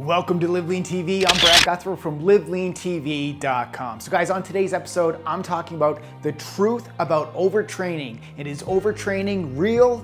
welcome to LiveLeanTV. I'm Brad Guthrie from LiveLeanTV.com. So guys, on today's episode, I'm talking about the truth about overtraining. And is overtraining real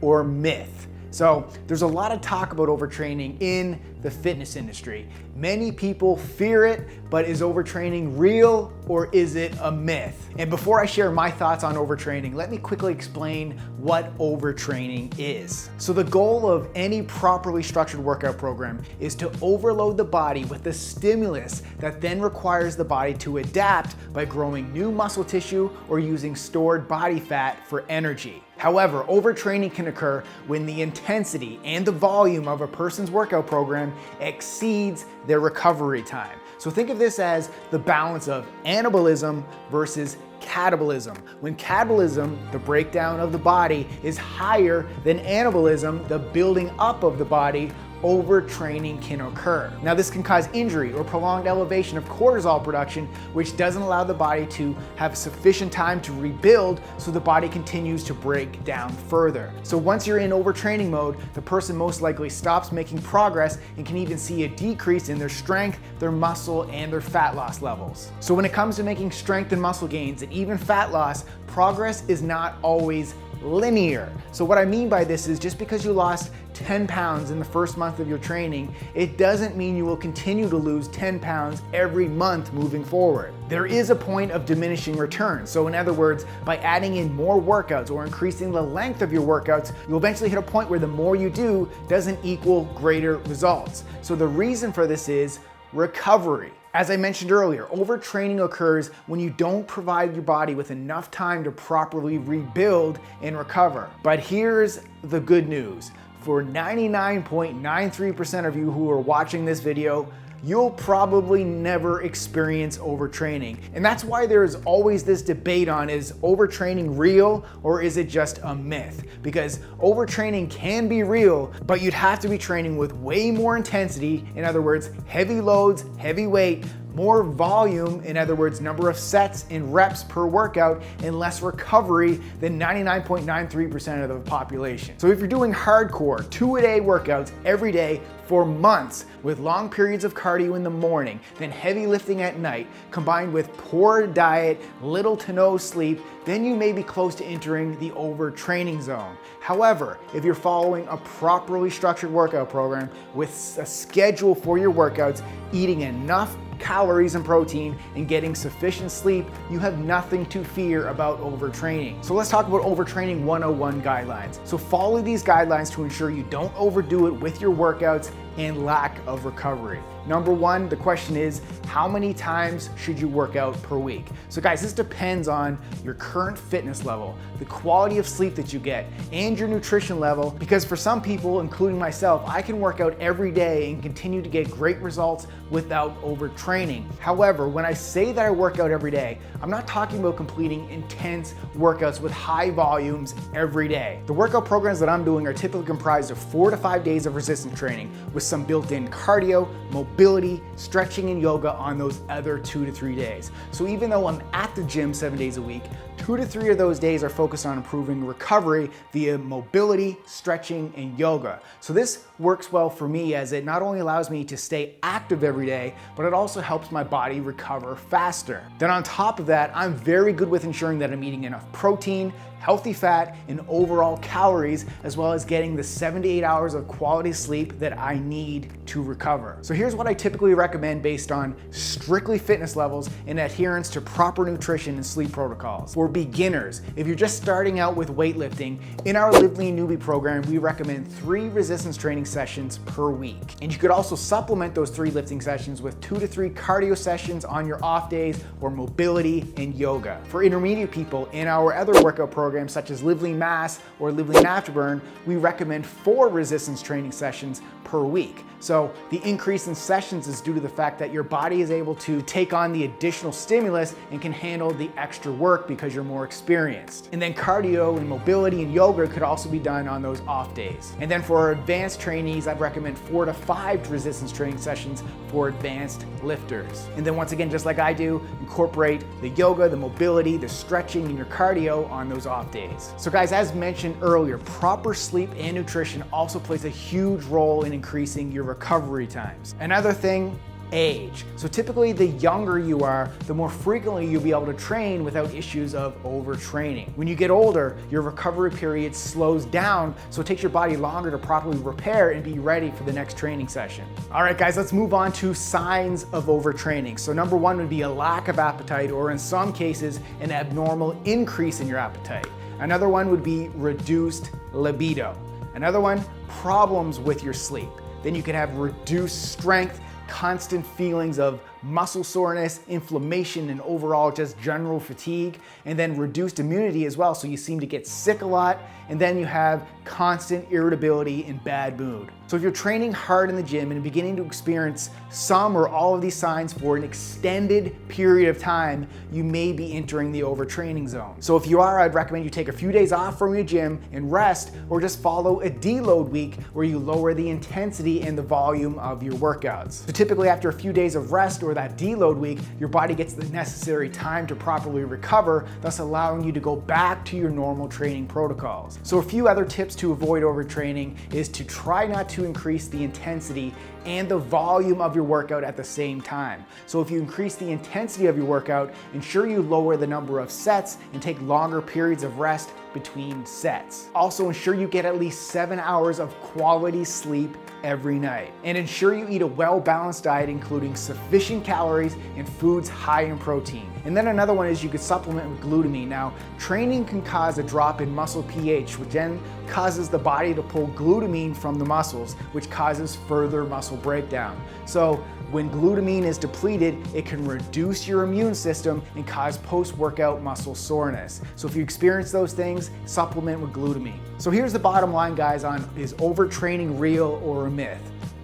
or myth? So there's a lot of talk about overtraining in the fitness industry. Many people fear it, but is overtraining real or is it a myth? And before I share my thoughts on overtraining, let me quickly explain what overtraining is. So the goal of any properly structured workout program is to overload the body with a stimulus that then requires the body to adapt by growing new muscle tissue or using stored body fat for energy. However, overtraining can occur when the intensity and the volume of a person's workout program exceeds their recovery time. So think of this as the balance of anabolism versus catabolism. When catabolism, the breakdown of the body, is higher than anabolism, the building up of the body, overtraining can occur. Now this can cause injury or prolonged elevation of cortisol production, which doesn't allow the body to have sufficient time to rebuild, so the body continues to break down further. So once you're in overtraining mode, the person most likely stops making progress and can even see a decrease in their strength, their muscle, and their fat loss levels. So when it comes to making strength and muscle gains and even fat loss, progress is not always linear. So what I mean by this is just because you lost 10 pounds in the first month of your training, it doesn't mean you will continue to lose 10 pounds every month moving forward. There is a point of diminishing returns. So in other words, by adding in more workouts or increasing the length of your workouts, you'll eventually hit a point where the more you do doesn't equal greater results. So the reason for this is recovery. As I mentioned earlier, overtraining occurs when you don't provide your body with enough time to properly rebuild and recover. But here's the good news. For 99.93% of you who are watching this video, you'll probably never experience overtraining. And that's why there's always this debate on, is overtraining real or is it just a myth? Because overtraining can be real, but you'd have to be training with way more intensity. In other words, heavy loads, heavy weight, more volume, in other words, number of sets and reps per workout, and less recovery than 99.93% of the population. So if you're doing hardcore 2-a-day workouts every day for months with long periods of cardio in the morning, then heavy lifting at night, combined with poor diet, little to no sleep, then you may be close to entering the overtraining zone. However, if you're following a properly structured workout program with a schedule for your workouts, eating enough calories and protein, and getting sufficient sleep, you have nothing to fear about overtraining. So let's talk about overtraining 101 guidelines. So follow these guidelines to ensure you don't overdo it with your workouts and lack of recovery. Number one, the question is, how many times should you work out per week? So guys, this depends on your current fitness level, the quality of sleep that you get, and your nutrition level, because for some people, including myself, I can work out every day and continue to get great results without overtraining. However, when I say that I work out every day, I'm not talking about completing intense workouts with high volumes every day. The workout programs that I'm doing are typically comprised of 4 to 5 days of resistance training with some built-in cardio, mobility, stretching, and yoga on those other 2 to 3 days. So even though I'm at the gym 7 days a week, 2 to 3 of those days are focused on improving recovery via mobility, stretching, and yoga. So this works well for me, as it not only allows me to stay active every day, but it also helps my body recover faster. Then on top of that, I'm very good with ensuring that I'm eating enough protein, healthy fat, and overall calories, as well as getting the 7 to 8 hours of quality sleep that I need to recover. So here's what I typically recommend based on strictly fitness levels and adherence to proper nutrition and sleep protocols. For beginners, if you're just starting out with weightlifting, in our Live Lean Newbie program, we recommend 3 resistance training sessions per week. And you could also supplement those 3 lifting sessions with 2 to 3 cardio sessions on your off days, or mobility and yoga. For intermediate people, in our other workout programs such as Live Lean Mass or Live Lean Afterburn, we recommend 4 resistance training sessions per week. So the increase in sessions is due to the fact that your body is able to take on the additional stimulus and can handle the extra work because you're more experienced. And then cardio and mobility and yoga could also be done on those off days. And then for our advanced trainees, I'd recommend 4 to 5 resistance training sessions for advanced lifters. And then once again, just like I do, incorporate the yoga, the mobility, the stretching, and your cardio on those off days. So guys, as mentioned earlier, proper sleep and nutrition also plays a huge role in increasing your recovery times. Another thing, age. So typically the younger you are, the more frequently you'll be able to train without issues of overtraining. When you get older, your recovery period slows down, so it takes your body longer to properly repair and be ready for the next training session. All right guys, let's move on to signs of overtraining. So number one would be a lack of appetite, or in some cases, an abnormal increase in your appetite. Another one would be reduced libido. Another one, problems with your sleep. Then you could have reduced strength, constant feelings of muscle soreness, inflammation, and overall just general fatigue, and then reduced immunity as well, so you seem to get sick a lot, and then you have constant irritability and bad mood. So if you're training hard in the gym and beginning to experience some or all of these signs for an extended period of time, you may be entering the overtraining zone. So if you are, I'd recommend you take a few days off from your gym and rest, or just follow a deload week where you lower the intensity and the volume of your workouts. So typically after a few days of rest or that deload week, your body gets the necessary time to properly recover, thus allowing you to go back to your normal training protocols. So a few other tips to avoid overtraining is to try not to increase the intensity and the volume of your workout at the same time. So if you increase the intensity of your workout, ensure you lower the number of sets and take longer periods of rest between sets. Also ensure you get at least 7 hours of quality sleep every night. And ensure you eat a well-balanced diet including sufficient calories and foods high in protein. And then another one is you could supplement with glutamine. Now, training can cause a drop in muscle pH, which then causes the body to pull glutamine from the muscles, which causes further muscle breakdown. So when glutamine is depleted, it can reduce your immune system and cause post-workout muscle soreness. So if you experience those things, supplement with glutamine. So here's the bottom line, guys, on is overtraining real or a myth?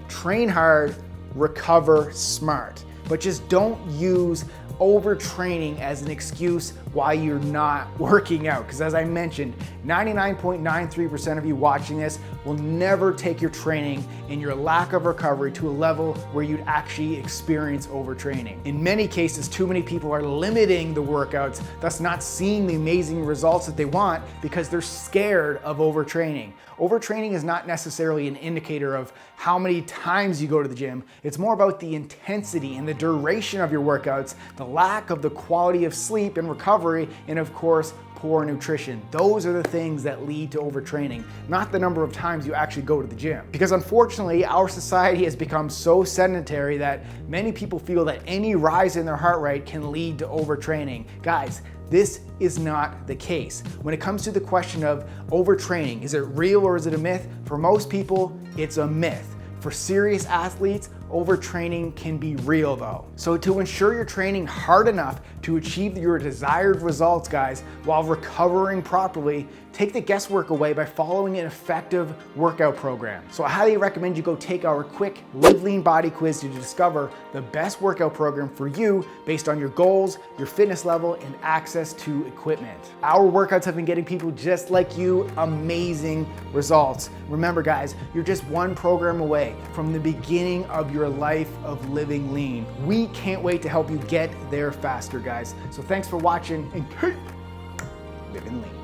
Train hard, recover smart, but just don't use overtraining as an excuse why you're not working out. Because as I mentioned, 99.93% of you watching this will never take your training and your lack of recovery to a level where you'd actually experience overtraining. In many cases, too many people are limiting the workouts, thus not seeing the amazing results that they want because they're scared of overtraining. Overtraining is not necessarily an indicator of how many times you go to the gym. It's more about the intensity and the duration of your workouts, the lack of the quality of sleep and recovery, and of course, poor nutrition. Those are the things that lead to overtraining, not the number of times you actually go to the gym. Because unfortunately, our society has become so sedentary that many people feel that any rise in their heart rate can lead to overtraining. Guys, this is not the case. When it comes to the question of overtraining, is it real or is it a myth? For most people, it's a myth. For serious athletes, overtraining can be real though. So to ensure you're training hard enough to achieve your desired results, guys, while recovering properly, take the guesswork away by following an effective workout program. So I highly recommend you go take our quick Live Lean Body Quiz to discover the best workout program for you based on your goals, your fitness level, and access to equipment. Our workouts have been getting people just like you amazing results. Remember guys, you're just one program away from the beginning of your life of living lean. We can't wait to help you get there faster, guys. So thanks for watching and keep living lean.